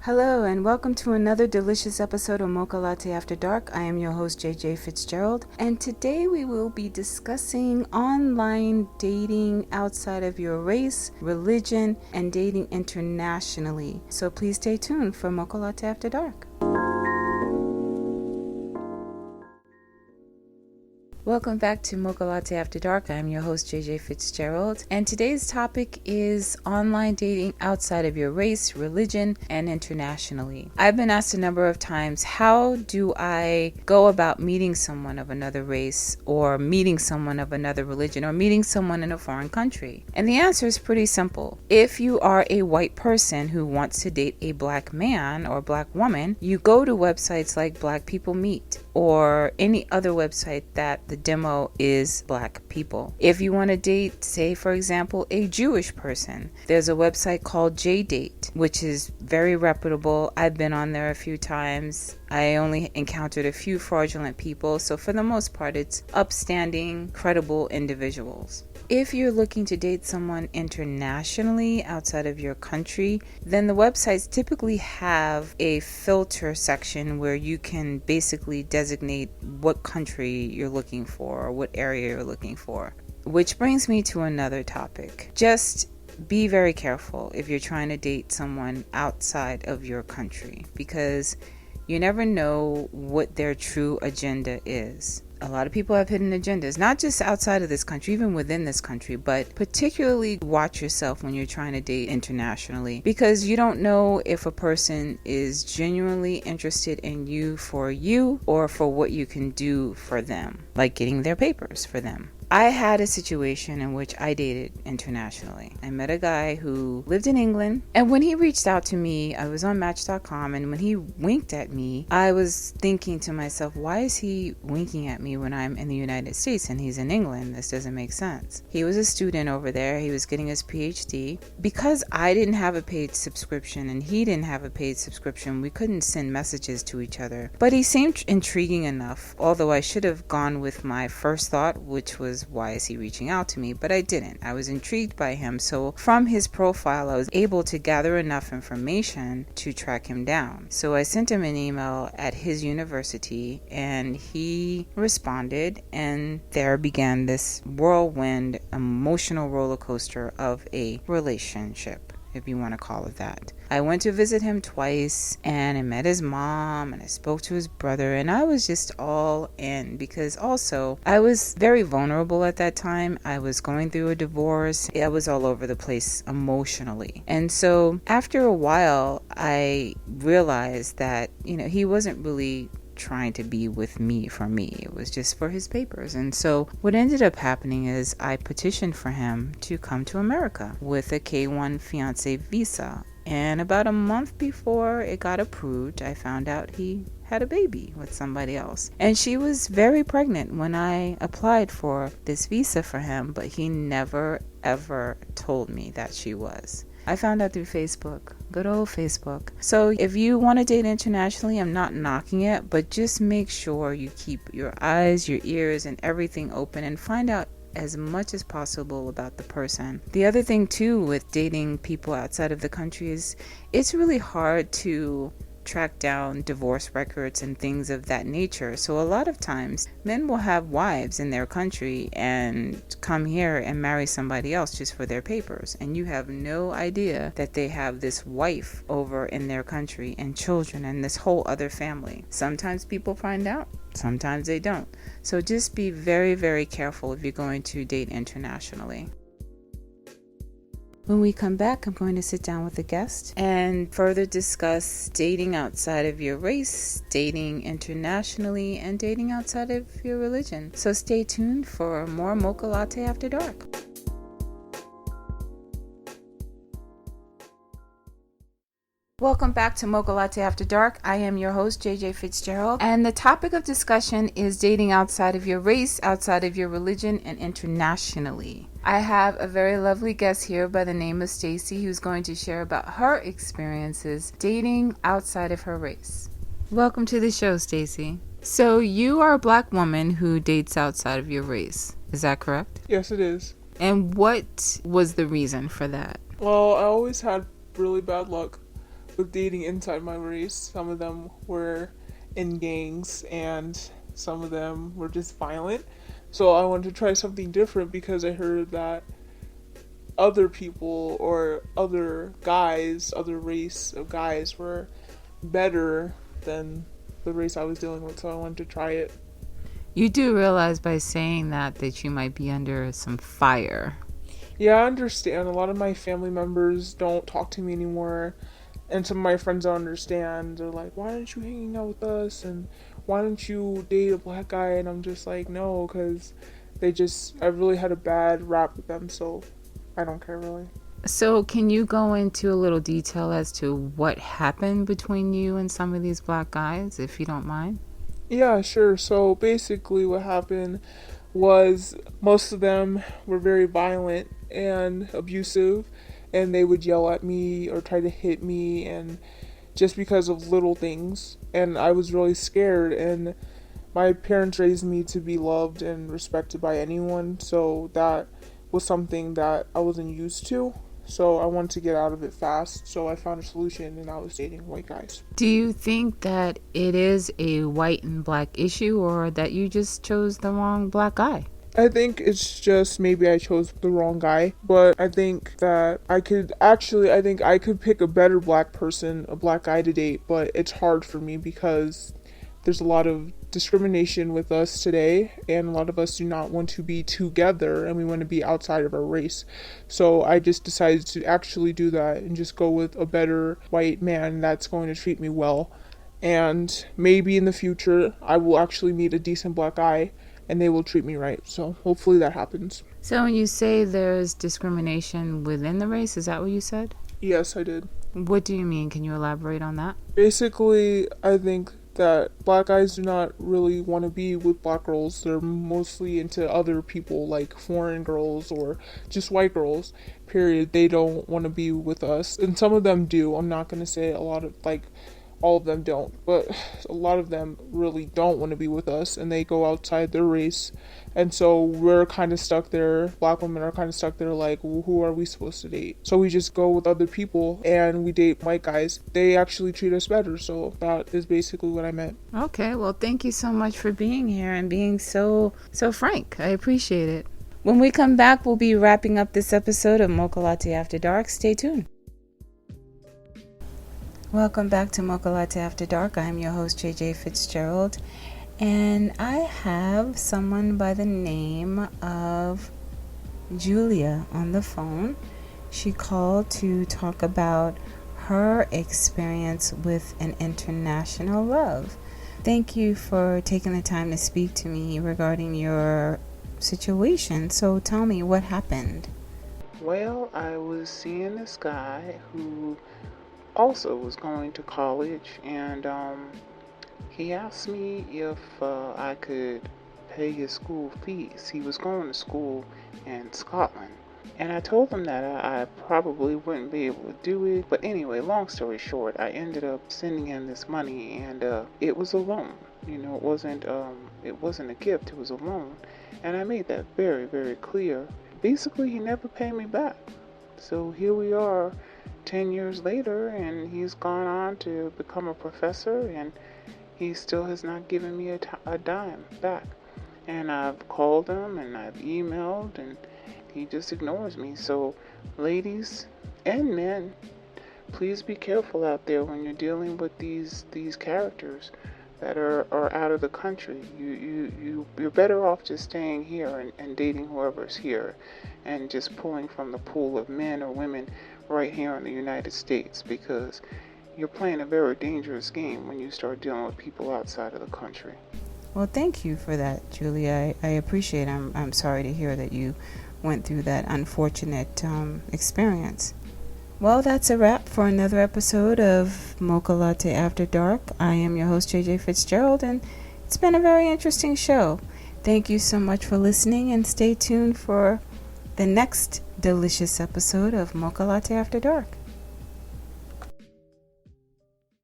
Hello and welcome to another delicious episode of Mocha Latte After Dark. I am your host JJ Fitzgerald, and today we will be discussing online dating outside of your race, religion, and dating internationally. So please stay tuned for Mocha Latte After Dark. Welcome back to Mocha Latte After Dark. I'm your host, JJ Fitzgerald, and today's topic is online dating outside of your race, religion, and internationally. I've been asked a number of times, how do I go about meeting someone of another race, or meeting someone of another religion, or meeting someone in a foreign country? And the answer is pretty simple. If you are a white person who wants to date a black man or black woman, you go to websites like Black People Meet, or any other website that the demo is black people. If you want to date, say for example, a Jewish person, there's a website called JDate, which is very reputable. I've been on there a few times. I only encountered a few fraudulent people, so for the most part it's upstanding, credible individuals. If you're looking to date someone internationally outside of your country, then the websites typically have a filter section where you can basically designate what country you're looking for or what area you're looking for. Which brings me to another topic. Just be very careful if you're trying to date someone outside of your country, because you never know what their true agenda is. A lot of people have hidden agendas, not just outside of this country, even within this country, but particularly watch yourself when you're trying to date internationally, because you don't know if a person is genuinely interested in you or for what you can do for them, like getting their papers for them. I had a situation in which I dated internationally. I met a guy who lived in England, and when he reached out to me, I was on Match.com, and when he winked at me, I was thinking to myself, why is he winking at me when I'm in the United States and he's in England? This doesn't make sense. He was a student over there. He was getting his PhD. Because I didn't have a paid subscription and he didn't have a paid subscription, we couldn't send messages to each other. But he seemed intriguing enough, although I should have gone with my first thought, which was, why is he reaching out to me? But I didn't. I was intrigued by him, so from his profile I was able to gather enough information to track him down. So I sent him an email at his university, and he responded, and there began this whirlwind, emotional roller coaster of a relationship, if you want to call it that. I went to visit him twice, and I met his mom, and I spoke to his brother, and I was just all in, because also I was very vulnerable at that time. I was going through a divorce. I was all over the place emotionally. And so after a while, I realized that, he wasn't really trying to be with me for me. It was just for his papers. And so what ended up happening is I petitioned for him to come to America with a K-1 fiance visa. And about a month before it got approved, I found out he had a baby with somebody else. And she was very pregnant when I applied for this visa for him, but he never ever told me that she was. I found out through Facebook. Good old Facebook. So if you want to date internationally, I'm not knocking it, but just make sure you keep your eyes, your ears, and everything open and find out as much as possible about the person. The other thing too with dating people outside of the country is it's really hard to track down divorce records and things of that nature. So a lot of times men will have wives in their country and come here and marry somebody else just for their papers, and you have no idea that they have this wife over in their country and children and this whole other family. Sometimes people find out, sometimes they don't. So just be very, very careful if you're going to date internationally. When we come back, I'm going to sit down with a guest and further discuss dating outside of your race, dating internationally, and dating outside of your religion. So stay tuned for more Mocha Latte After Dark. Welcome back to Mocha Latte After Dark. I am your host, JJ Fitzgerald, and the topic of discussion is dating outside of your race, outside of your religion, and internationally. I have a very lovely guest here by the name of Stacy, who's going to share about her experiences dating outside of her race. Welcome to the show, Stacy. So you are a black woman who dates outside of your race. Is that correct? Yes, it is. And what was the reason for that? Well, I always had really bad luck with dating inside my race. Some of them were in gangs and some of them were just violent. So I wanted to try something different because I heard that other people or other guys, other race of guys were better than the race I was dealing with. So I wanted to try it. You do realize by saying that you might be under some fire. Yeah, I understand. A lot of my family members don't talk to me anymore. And some of my friends don't understand. They're like, why aren't you hanging out with us? And why don't you date a black guy? And I'm just like, no, because I really had a bad rap with them. So I don't care really. So can you go into a little detail as to what happened between you and some of these black guys, if you don't mind? Yeah, sure. So basically what happened was most of them were very violent and abusive, and they would yell at me or try to hit me, and just because of little things. And I was really scared, and my parents raised me to be loved and respected by anyone, so that was something that I wasn't used to. So I wanted to get out of it fast, so I found a solution, and I was dating white guys. Do you think that it is a white and black issue, or that you just chose the wrong black guy? I think it's just maybe I chose the wrong guy, but I think that I think I could pick a better black person, a black guy to date, but it's hard for me because there's a lot of discrimination with us today, and a lot of us do not want to be together, and we want to be outside of our race. So I just decided to actually do that and just go with a better white man that's going to treat me well. And maybe in the future, I will actually meet a decent black guy and they will treat me right. So hopefully that happens. So when you say there's discrimination within the race, is that what you said? Yes, I did. What do you mean? Can you elaborate on that? Basically, I think that black guys do not really want to be with black girls. They're mostly into other people, like foreign girls or just white girls, period. They don't want to be with us. And some of them do. I'm not going to say all of them don't, but a lot of them really don't want to be with us, and they go outside their race. And so we're kind of stuck there. Black women are kind of stuck there like, well, who are we supposed to date? So we just go with other people and we date white guys. They actually treat us better. So that is basically what I meant. Okay, well, thank you so much for being here and being so frank. I appreciate it. When we come back, we'll be wrapping up this episode of Mocha Latte After Dark. Stay tuned. Welcome back to Mocha Latte After Dark. I'm your host, JJ Fitzgerald, and I have someone by the name of Julia on the phone. She called to talk about her experience with an international love. Thank you for taking the time to speak to me regarding your situation. So tell me, what happened? Well, I was seeing this guy who also was going to college, and he asked me if I could pay his school fees. He was going to school in Scotland, and I told him that I probably wouldn't be able to do it. But anyway, long story short, I ended up sending him this money, and it was a loan. It wasn't a gift, it was a loan, and I made that very, very clear. Basically, he never paid me back. So here we are 10 years later, and he's gone on to become a professor, and he still has not given me a dime back. And I've called him and I've emailed, and he just ignores me. So ladies and men, please be careful out there when you're dealing with these characters that are out of the country. You're better off just staying here and dating whoever's here, and just pulling from the pool of men or women right here in the United States, because you're playing a very dangerous game when you start dealing with people outside of the country. Well, thank you for that, Julia. I appreciate it. I'm sorry to hear that you went through that unfortunate experience. Well, that's a wrap for another episode of Mocha Latte After Dark. I am your host, JJ Fitzgerald, and it's been a very interesting show. Thank you so much for listening, and stay tuned for the next delicious episode of Mocha Latte After Dark.